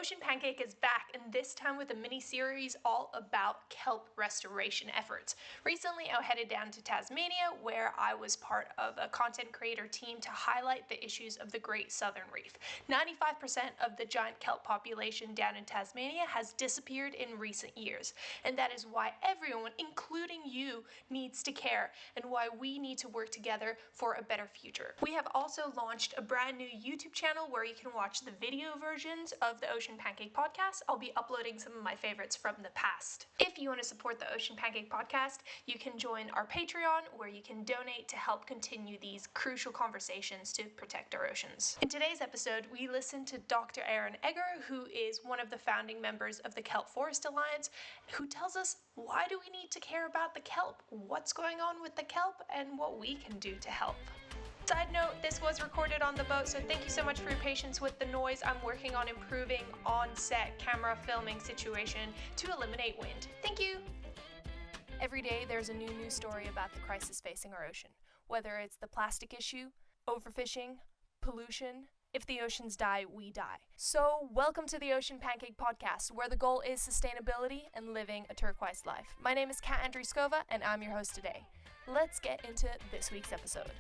Ocean Pancake is back, and this time with a mini-series all about kelp restoration efforts. Recently, I headed down to Tasmania, where I was part of a content creator team to highlight the issues of the Great Southern Reef. 95% of the giant kelp population down in Tasmania has disappeared in recent years, and that is why everyone, including you, needs to care, and why we need to work together for a better future. We have also launched a brand new YouTube channel where you can watch the video versions of the Ocean Pancake Podcast. I'll be uploading some of my favorites from the past. If you want to support the Ocean Pancake Podcast, you can join our Patreon, where you can donate to help continue these crucial conversations to protect our oceans. In today's episode, we listen to Dr. Aaron Eger, who is one of the founding members of the Kelp Forest Alliance, who tells us why do we need to care about the kelp, what's going on with the kelp, and what we can do to help. Side note, this was recorded on the boat, so thank you so much for your patience with the noise. I'm working on improving on-set camera filming situation to eliminate wind. Thank you! Every day there's a new news story about the crisis facing our ocean, whether it's the plastic issue, overfishing, pollution. If the oceans die, we die. So welcome to the Ocean Pancake Podcast, where the goal is sustainability and living a turquoise life. My name is Kat Andriskova, and I'm your host today. Let's get into this week's episode.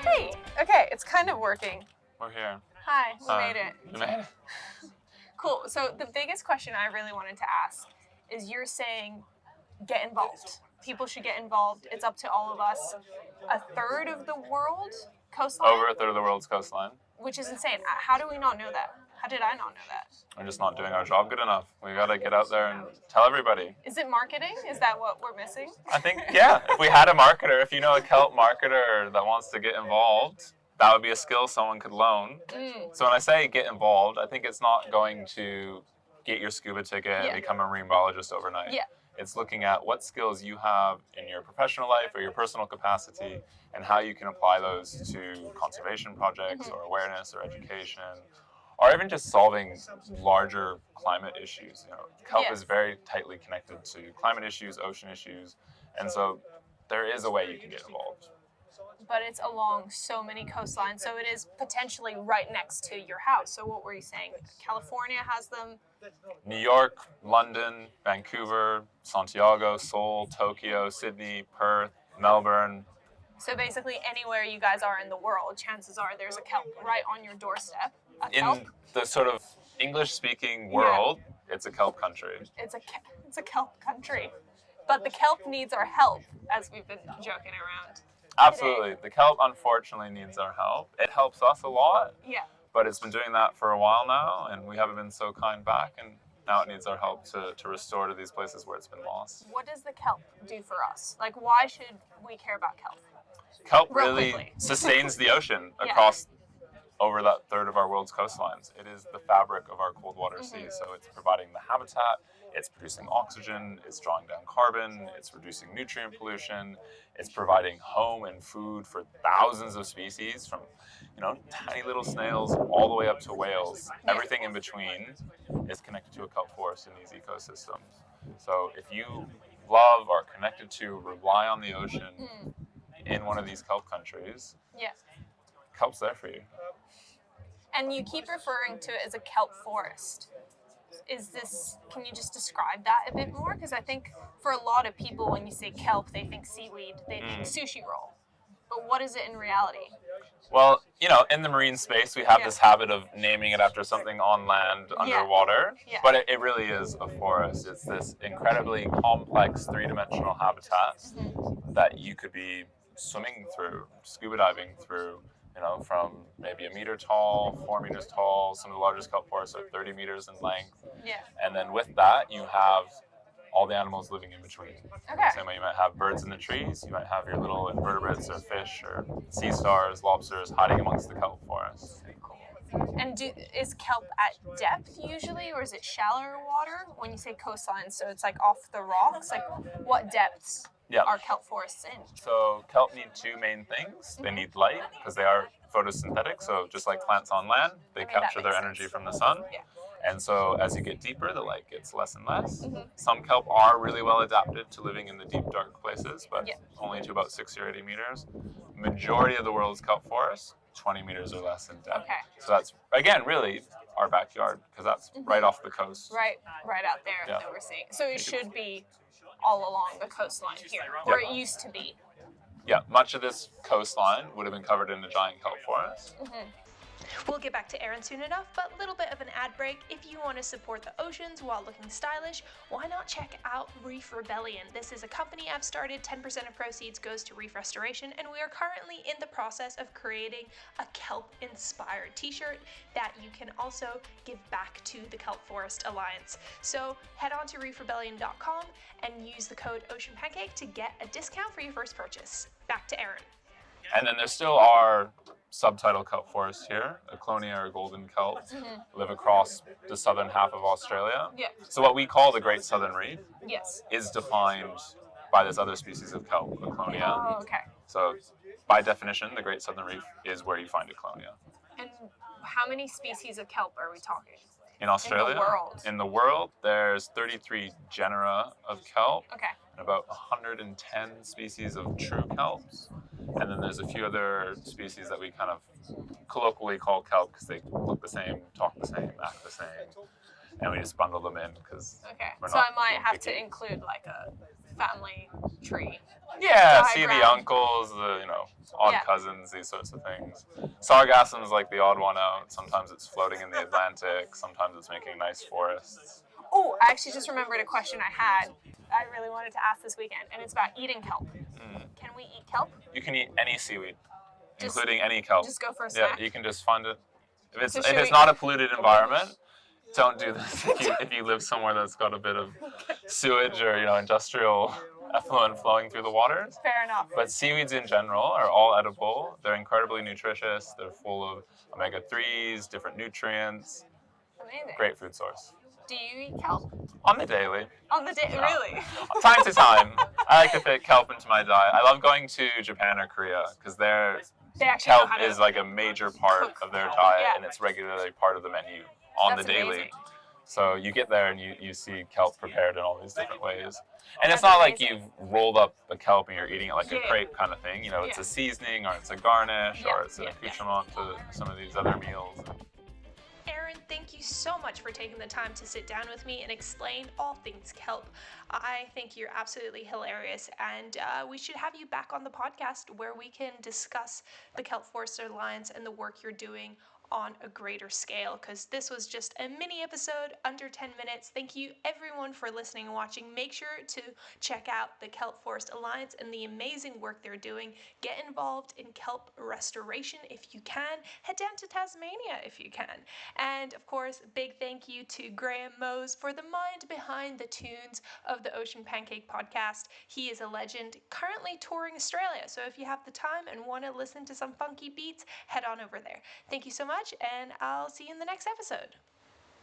Hey, okay, it's kind of working. We're here. Hi, we made it. You made it. Cool. So the biggest question I really wanted to ask is, you're saying get involved. People should get involved. It's up to all of us. A third of the world coastline? Over a third of the world's coastline. Which is insane. How do we not know that? How did I not know that? We're just not doing our job good enough. We gotta get out there and tell everybody. Is it marketing? Is that what we're missing? I think, yeah, if we had a marketer, if you know a kelp marketer that wants to get involved, that would be a skill someone could loan. So when I say get involved, I think it's not going to get your scuba ticket and become a marine biologist overnight. Yeah. It's looking at what skills you have in your professional life or your personal capacity and how you can apply those to conservation projects or awareness or education, or even just solving larger climate issues. You know, kelp is very tightly connected to climate issues, ocean issues, and so there is a way you can get involved. But it's along so many coastlines, so it is potentially right next to your house. So what were you saying? California has them? New York, London, Vancouver, Santiago, Seoul, Tokyo, Sydney, Perth, Melbourne. So basically anywhere you guys are in the world, chances are there's a kelp right on your doorstep. A kelp? In the sort of English-speaking world, it's a kelp country. It's a kelp country. But the kelp needs our help, as we've been joking around. Absolutely. The kelp, unfortunately, needs our help. It helps us a lot, but it's been doing that for a while now, and we haven't been so kind back, and now it needs our help to restore to these places where it's been lost. What does the kelp do for us? Like, why should we care about kelp? Kelp really sustains the ocean across over that third of our world's coastlines. It is the fabric of our cold water seas, so it's providing the habitat, it's producing oxygen, it's drawing down carbon, it's reducing nutrient pollution, it's providing home and food for thousands of species, from tiny little snails all the way up to whales. Everything in between is connected to a kelp forest in these ecosystems. So if you love, are connected to, rely on the ocean in one of these kelp countries, kelp's there for you. And you keep referring to it as a kelp forest. Can you just describe that a bit more? Because I think for a lot of people, when you say kelp, they think seaweed, they think sushi roll. But what is it in reality? Well, in the marine space, we have this habit of naming it after something on land, underwater, but it really is a forest. It's this incredibly complex three-dimensional habitat that you could be swimming through, scuba diving through, from maybe 1 meter tall, 4 meters tall. Some of the largest kelp forests are 30 meters in length. And then with that, you have all the animals living in between. Same way you might have birds in the trees, you might have your little invertebrates or fish or sea stars, lobsters hiding amongst the kelp forest. And is kelp at depth usually, or is it shallower water when you say coastline? So it's like off the rocks? Like, what depths are kelp forests in? So kelp need two main things. They need light, because they are photosynthetic, so just like plants on land, they capture their energy from the sun. And so as you get deeper, the light gets less and less. Some kelp are really well adapted to living in the deep, dark places, but only to about 60 or 80 meters. Majority of the world's kelp forests, 20 meters or less in depth. Okay. So that's, again, really our backyard, because that's right off the coast. Right out there that we're seeing. So it should be all along the coastline here, or it used to be. Yeah, much of this coastline would have been covered in the giant kelp forest. We'll get back to Aaron soon enough, but a little bit of an ad break. If you want to support the oceans while looking stylish, why not check out Reef Rebellion? This is a company I've started. 10% of proceeds goes to reef restoration, and we are currently in the process of creating a kelp-inspired t-shirt that you can also give back to the Kelp Forest Alliance. So head on to reefrebellion.com and use the code OceanPancake to get a discount for your first purchase. Back to Aaron. And then there still are subtidal kelp forests here. Aclonia or golden kelp live across the southern half of Australia. Yeah. So what we call the Great Southern Reef Yes. is defined by this other species of kelp, Aclonia. Oh, okay. So by definition, the Great Southern Reef is where you find Aclonia. And how many species of kelp are we talking? In Australia? In the world? In the world, there's 33 genera of kelp. Okay. And about 110 species of true kelps. And then there's a few other species that we kind of colloquially call kelp because they look the same, talk the same, act the same. And we just bundle them in because so I might have to include like a family tree. Yeah, see the uncles, the odd cousins, these sorts of things. Sargassum is like the odd one out. Sometimes it's floating in the Atlantic. Sometimes it's making nice forests. Oh, I actually just remembered a question I had. I really wanted to ask this weekend, and it's about eating kelp. Can we eat kelp? You can eat any seaweed, including any kelp. Just go for a snack? Yeah, you can just find it. If it's not a polluted environment, don't do this if you live somewhere that's got a bit of sewage or industrial effluent flowing through the waters. Fair enough. But seaweeds in general are all edible. They're incredibly nutritious. They're full of omega-3s, different nutrients. Amazing. Great food source. Do you eat kelp? On the daily. On the daily? Really? Time to time. I like to fit kelp into my diet. I love going to Japan or Korea because kelp is like a major part of their diet, and it's regularly part of the menu on the daily. Amazing. So you get there and you see kelp prepared in all these different ways. And it's not like you've rolled up a kelp and you're eating it like a crepe kind of thing. It's a seasoning or it's a garnish or it's an accoutrement to some of these other meals. Aaron, thank you so much for taking the time to sit down with me and explain all things kelp. I think you're absolutely hilarious, and we should have you back on the podcast where we can discuss the Kelp Forest Alliance and the work you're doing on a greater scale, because this was just a mini episode under 10 minutes. Thank you everyone for listening and watching. Make sure to check out the Kelp Forest Alliance and the amazing work they're doing. Get involved in kelp restoration if you can. Head down to Tasmania if you can. And of course, big thank you to Graham Mose for the mind behind the tunes of the Ocean Pancake Podcast. He is a legend, currently touring Australia. So if you have the time and want to listen to some funky beats, head on over there. Thank you so much, and I'll see you in the next episode.